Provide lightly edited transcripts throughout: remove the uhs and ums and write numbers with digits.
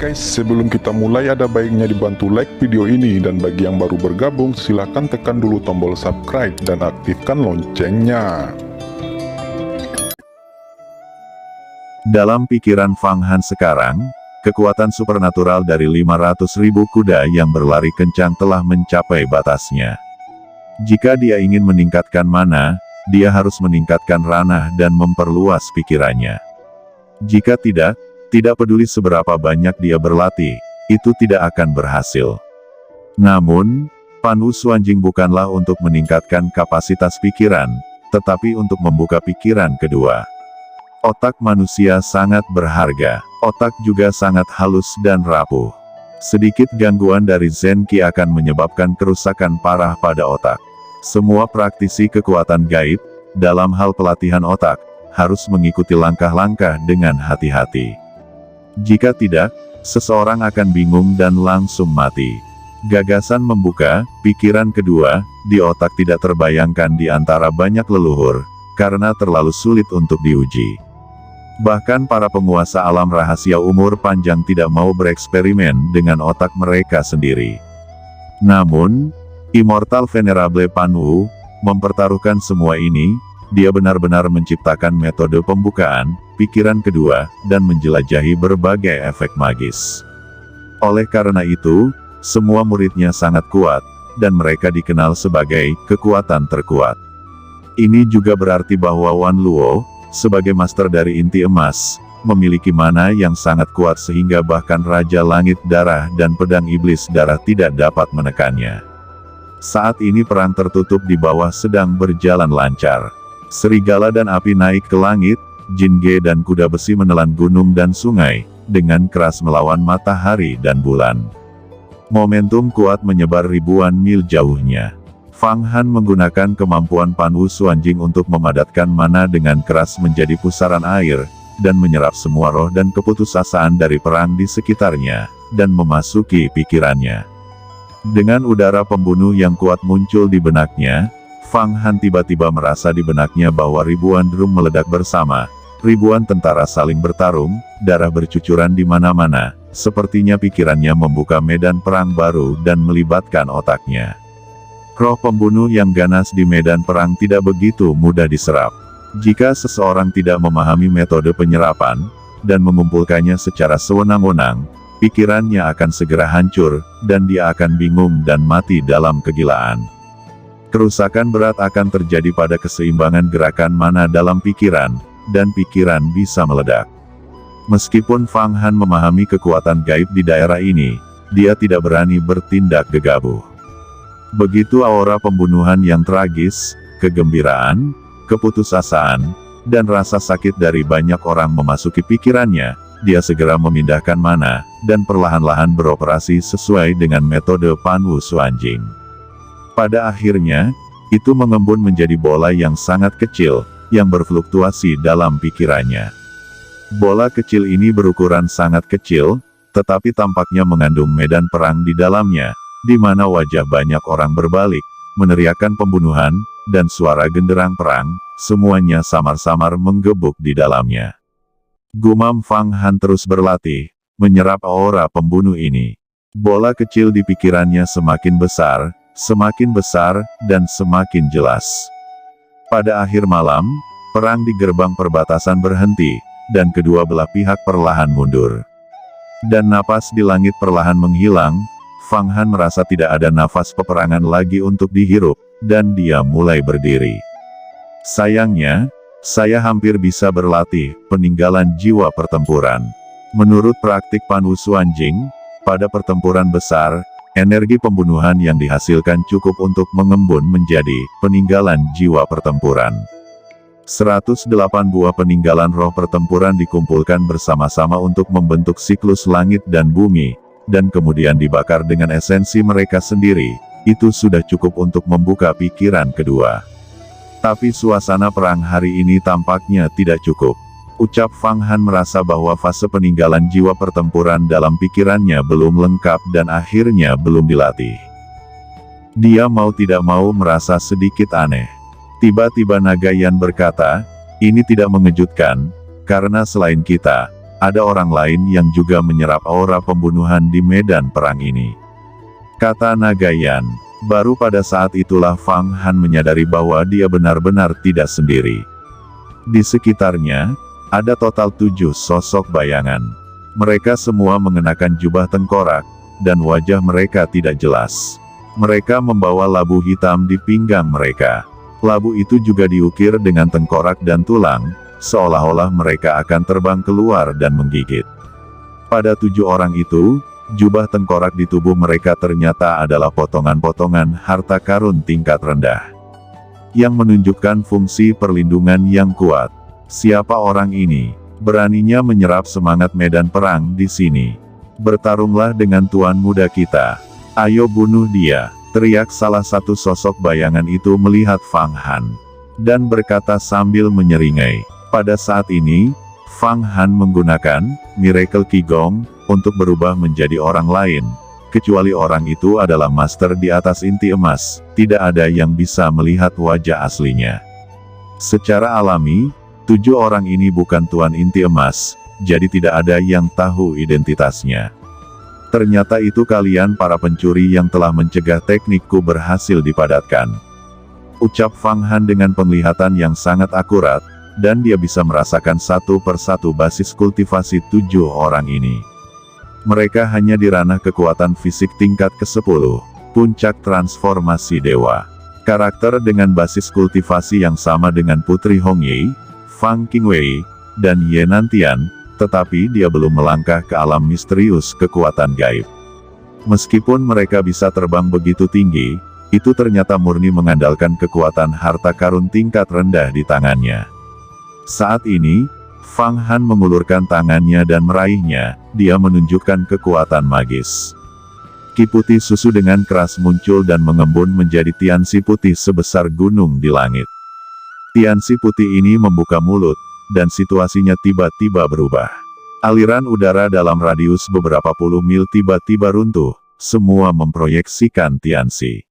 guys, sebelum kita mulai ada baiknya dibantu like video ini, dan bagi yang baru bergabung silahkan tekan dulu tombol subscribe dan aktifkan loncengnya. Dalam pikiran Fang Han sekarang, kekuatan supernatural dari 500.000 kuda yang berlari kencang telah mencapai batasnya. Jika dia ingin meningkatkan mana, dia harus meningkatkan ranah dan memperluas pikirannya. Jika tidak peduli seberapa banyak dia berlatih, itu tidak akan berhasil. Namun, Pan Wu Xuanjing bukanlah untuk meningkatkan kapasitas pikiran, tetapi untuk membuka pikiran kedua. Otak manusia sangat berharga, otak juga sangat halus dan rapuh. Sedikit gangguan dari Zen Qi akan menyebabkan kerusakan parah pada otak. Semua praktisi kekuatan gaib, dalam hal pelatihan otak, harus mengikuti langkah-langkah dengan hati-hati. Jika tidak, seseorang akan bingung dan langsung mati. Gagasan membuka pikiran kedua di otak tidak terbayangkan di antara banyak leluhur, karena terlalu sulit untuk diuji. Bahkan para penguasa alam rahasia umur panjang tidak mau bereksperimen dengan otak mereka sendiri. Namun, Immortal Venerable Pan Wu mempertaruhkan semua ini. Dia benar-benar menciptakan metode pembukaan pikiran kedua, dan menjelajahi berbagai efek magis. Oleh karena itu, semua muridnya sangat kuat, dan mereka dikenal sebagai kekuatan terkuat. Ini juga berarti bahwa Wan Luo, sebagai master dari inti emas, memiliki mana yang sangat kuat sehingga bahkan Raja Langit Darah dan Pedang Iblis Darah tidak dapat menekannya. Saat ini perang tertutup di bawah sedang berjalan lancar. Serigala dan api naik ke langit, Jin Ge dan kuda besi menelan gunung dan sungai, dengan keras melawan matahari dan bulan. Momentum kuat menyebar ribuan mil jauhnya. Fang Han menggunakan kemampuan Pan Wu Xuanjing untuk memadatkan mana dengan keras menjadi pusaran air, dan menyerap semua roh dan keputusasaan dari perang di sekitarnya, dan memasuki pikirannya. Dengan udara pembunuh yang kuat muncul di benaknya, Fang Han tiba-tiba merasa di benaknya bahwa ribuan drum meledak bersama, ribuan tentara saling bertarung, darah bercucuran di mana-mana, sepertinya pikirannya membuka medan perang baru dan melibatkan otaknya. Roh pembunuh yang ganas di medan perang tidak begitu mudah diserap. Jika seseorang tidak memahami metode penyerapan, dan mengumpulkannya secara sewenang-wenang, pikirannya akan segera hancur, dan dia akan bingung dan mati dalam kegilaan. Kerusakan berat akan terjadi pada keseimbangan gerakan mana dalam pikiran, dan pikiran bisa meledak. Meskipun Fang Han memahami kekuatan gaib di daerah ini, dia tidak berani bertindak gegabah. Begitu aura pembunuhan yang tragis, kegembiraan, keputusasaan, dan rasa sakit dari banyak orang memasuki pikirannya, dia segera memindahkan mana, dan perlahan-lahan beroperasi sesuai dengan metode Pan Wu Xuanjing. Pada akhirnya, itu mengembun menjadi bola yang sangat kecil, yang berfluktuasi dalam pikirannya. Bola kecil ini berukuran sangat kecil, tetapi tampaknya mengandung medan perang di dalamnya, di mana wajah banyak orang berbalik, meneriakkan pembunuhan, dan suara genderang perang, semuanya samar-samar menggebuk di dalamnya. Gumam Fang Han terus berlatih, menyerap aura pembunuh ini. Bola kecil di pikirannya semakin besar, dan semakin jelas. Pada akhir malam, perang di gerbang perbatasan berhenti, dan kedua belah pihak perlahan mundur. Dan napas di langit perlahan menghilang, Fang Han merasa tidak ada nafas peperangan lagi untuk dihirup, dan dia mulai berdiri. Sayangnya, saya hampir bisa berlatih, peninggalan jiwa pertempuran. Menurut praktik Pan Wu Xuanjing, pada pertempuran besar, energi pembunuhan yang dihasilkan cukup untuk mengembun menjadi peninggalan jiwa pertempuran. 108 buah peninggalan roh pertempuran dikumpulkan bersama-sama untuk membentuk siklus langit dan bumi, dan kemudian dibakar dengan esensi mereka sendiri. Itu sudah cukup untuk membuka pikiran kedua. Tapi suasana perang hari ini tampaknya tidak cukup. Ucap Fang Han merasa bahwa fase peninggalan jiwa pertempuran dalam pikirannya belum lengkap dan akhirnya belum dilatih. Dia mau tidak mau merasa sedikit aneh. Tiba-tiba naga Yan berkata, ini tidak mengejutkan, karena selain kita, ada orang lain yang juga menyerap aura pembunuhan di medan perang ini. Kata Nagayan. Baru pada saat itulah Fang Han menyadari bahwa dia benar-benar tidak sendiri. Di sekitarnya, ada total 7 sosok bayangan. Mereka semua mengenakan jubah tengkorak, dan wajah mereka tidak jelas. Mereka membawa labu hitam di pinggang mereka. Labu itu juga diukir dengan tengkorak dan tulang, seolah-olah mereka akan terbang keluar dan menggigit. Pada 7 orang itu, jubah tengkorak di tubuh mereka ternyata adalah potongan-potongan harta karun tingkat rendah, yang menunjukkan fungsi perlindungan yang kuat. Siapa orang ini? Beraninya menyerap semangat medan perang di sini. Bertarunglah dengan tuan muda kita. Ayo bunuh dia, teriak salah satu sosok bayangan itu melihat Fang Han, dan berkata sambil menyeringai. Pada saat ini, Fang Han menggunakan Miracle Qigong untuk berubah menjadi orang lain. Kecuali orang itu adalah master di atas inti emas, tidak ada yang bisa melihat wajah aslinya. Secara alami, 7 orang ini bukan tuan inti emas, jadi tidak ada yang tahu identitasnya. Ternyata itu kalian para pencuri yang telah mencegah teknikku berhasil dipadatkan. Ucap Fang Han dengan penglihatan yang sangat akurat, dan dia bisa merasakan satu persatu basis kultivasi 7 orang ini. Mereka hanya di ranah kekuatan fisik tingkat ke-10, puncak transformasi dewa. Karakter dengan basis kultivasi yang sama dengan Putri Hong Yi, Fang Qingwei, dan Ye Nantian, tetapi dia belum melangkah ke alam misterius kekuatan gaib. Meskipun mereka bisa terbang begitu tinggi, itu ternyata murni mengandalkan kekuatan harta karun tingkat rendah di tangannya. Saat ini, Fang Han mengulurkan tangannya dan meraihnya, dia menunjukkan kekuatan magis. Ki putih susu dengan keras muncul dan mengembun menjadi tiansi putih sebesar gunung di langit. Tiansi putih ini membuka mulut, dan situasinya tiba-tiba berubah. Aliran udara dalam radius beberapa puluh mil tiba-tiba runtuh, semua memproyeksikan tiansi.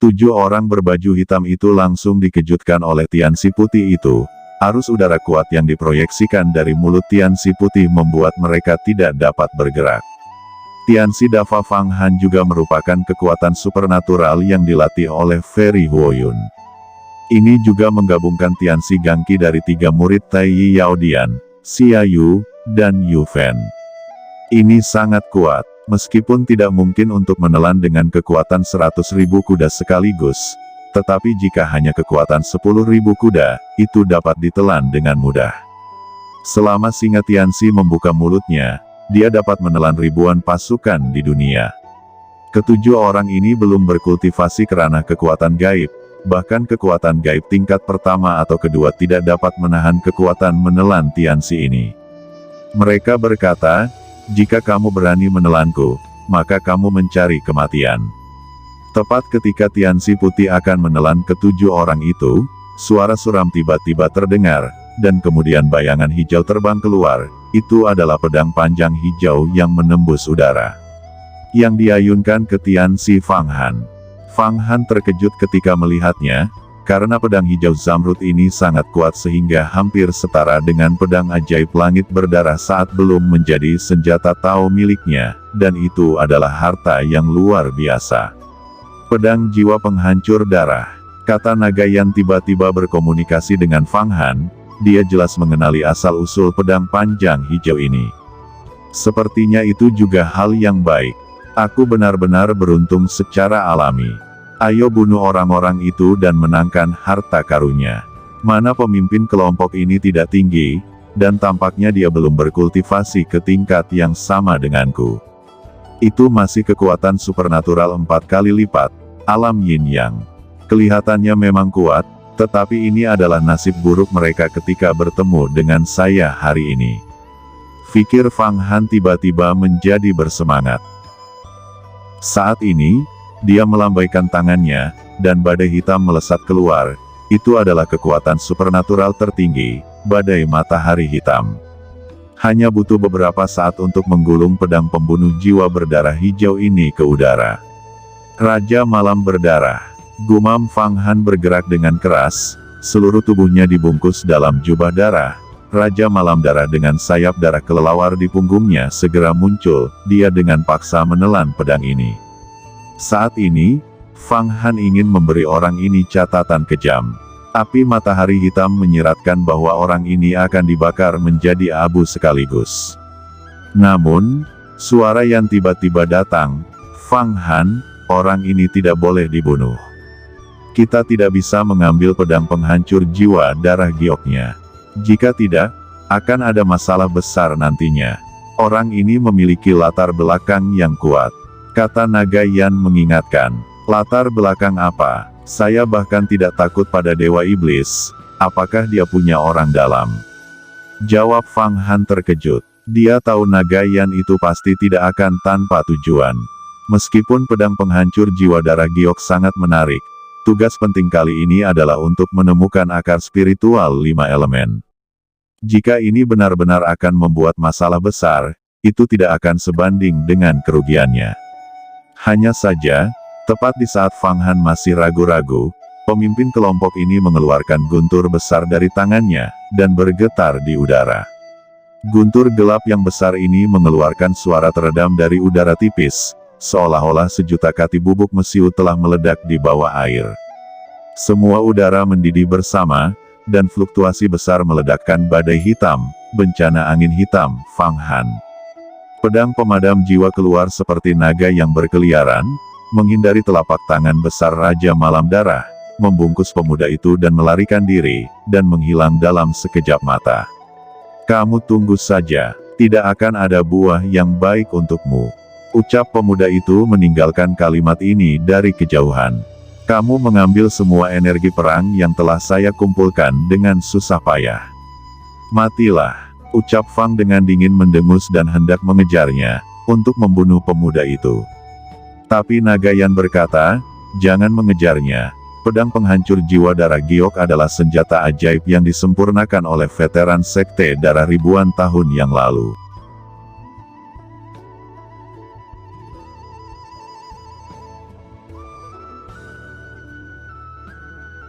7 orang berbaju hitam itu langsung dikejutkan oleh tiansi putih itu. Arus udara kuat yang diproyeksikan dari mulut tiansi putih membuat mereka tidak dapat bergerak. Tiansi Dava Fang Han juga merupakan kekuatan supernatural yang dilatih oleh Feri Huoyun. Ini juga menggabungkan tiansi Gangqi dari 3 murid Tai Yi Yaodian, Xia Yu, dan Yu Fen. Ini sangat kuat, meskipun tidak mungkin untuk menelan dengan kekuatan 100.000 kuda sekaligus. Tetapi jika hanya kekuatan 10.000 kuda, itu dapat ditelan dengan mudah. Selama singa Tiansi membuka mulutnya, dia dapat menelan ribuan pasukan di dunia. Ketujuh orang ini belum berkultivasi ke ranah kekuatan gaib, bahkan kekuatan gaib tingkat pertama atau kedua tidak dapat menahan kekuatan menelan Tiansi ini. Mereka berkata, jika kamu berani menelanku, maka kamu mencari kematian. Tepat ketika Tiansi putih akan menelan ketujuh orang itu, suara suram tiba-tiba terdengar, dan kemudian bayangan hijau terbang keluar. Itu adalah pedang panjang hijau yang menembus udara, yang diayunkan ke Tiansi Fang Han. Fang Han terkejut ketika melihatnya, karena pedang hijau zamrud ini sangat kuat sehingga hampir setara dengan pedang ajaib langit berdarah saat belum menjadi senjata Tao miliknya, dan itu adalah harta yang luar biasa. Pedang jiwa penghancur darah. Kata Nagayan tiba-tiba berkomunikasi dengan Fang Han, dia jelas mengenali asal-usul pedang panjang hijau ini. Sepertinya itu juga hal yang baik. Aku benar-benar beruntung secara alami. Ayo bunuh orang-orang itu dan menangkan harta karunnya. Mana pemimpin kelompok ini tidak tinggi, dan tampaknya dia belum berkultivasi ke tingkat yang sama denganku. Itu masih kekuatan supernatural 4 kali lipat, alam yin yang. Kelihatannya memang kuat, tetapi ini adalah nasib buruk mereka ketika bertemu dengan saya hari ini. Pikir Fang Han tiba-tiba menjadi bersemangat. Saat ini, dia melambaikan tangannya, dan badai hitam melesat keluar. Itu adalah kekuatan supernatural tertinggi, badai matahari hitam. Hanya butuh beberapa saat untuk menggulung pedang pembunuh jiwa berdarah hijau ini ke udara. Raja Malam berdarah. Gumam Fang Han bergerak dengan keras, seluruh tubuhnya dibungkus dalam jubah darah. Raja Malam Darah dengan sayap darah kelelawar di punggungnya segera muncul, dia dengan paksa menelan pedang ini. Saat ini, Fang Han ingin memberi orang ini catatan kejam. Api matahari hitam menyiratkan bahwa orang ini akan dibakar menjadi abu sekaligus. Namun, suara yang tiba-tiba datang, "Fang Han, orang ini tidak boleh dibunuh. Kita tidak bisa mengambil pedang penghancur jiwa darah gioknya. Jika tidak, akan ada masalah besar nantinya. Orang ini memiliki latar belakang yang kuat," kata Naga Yan mengingatkan. "Latar belakang apa? Saya bahkan tidak takut pada Dewa Iblis. Apakah dia punya orang dalam?" Jawab Fang Han terkejut. Dia tahu Naga Yan itu pasti tidak akan tanpa tujuan. Meskipun pedang penghancur jiwa darah giok sangat menarik, tugas penting kali ini adalah untuk menemukan akar spiritual 5 elemen. Jika ini benar-benar akan membuat masalah besar, itu tidak akan sebanding dengan kerugiannya. Hanya saja, tepat di saat Fang Han masih ragu-ragu, pemimpin kelompok ini mengeluarkan guntur besar dari tangannya, dan bergetar di udara. Guntur gelap yang besar ini mengeluarkan suara teredam dari udara tipis, seolah-olah sejuta kati bubuk mesiu telah meledak di bawah air. Semua udara mendidih bersama, dan fluktuasi besar meledakkan badai hitam, bencana angin hitam, Fang Han. Pedang pemadam jiwa keluar seperti naga yang berkeliaran, menghindari telapak tangan besar Raja Malam Darah, membungkus pemuda itu dan melarikan diri, dan menghilang dalam sekejap mata. "Kamu tunggu saja, tidak akan ada buah yang baik untukmu," ucap pemuda itu meninggalkan kalimat ini dari kejauhan. "Kamu mengambil semua energi perang yang telah saya kumpulkan dengan susah payah. Matilah," ucap Fang dengan dingin mendengus dan hendak mengejarnya, untuk membunuh pemuda itu. Tapi Naga Yan berkata, "Jangan mengejarnya. Pedang penghancur jiwa darah giok adalah senjata ajaib yang disempurnakan oleh veteran sekte darah ribuan tahun yang lalu.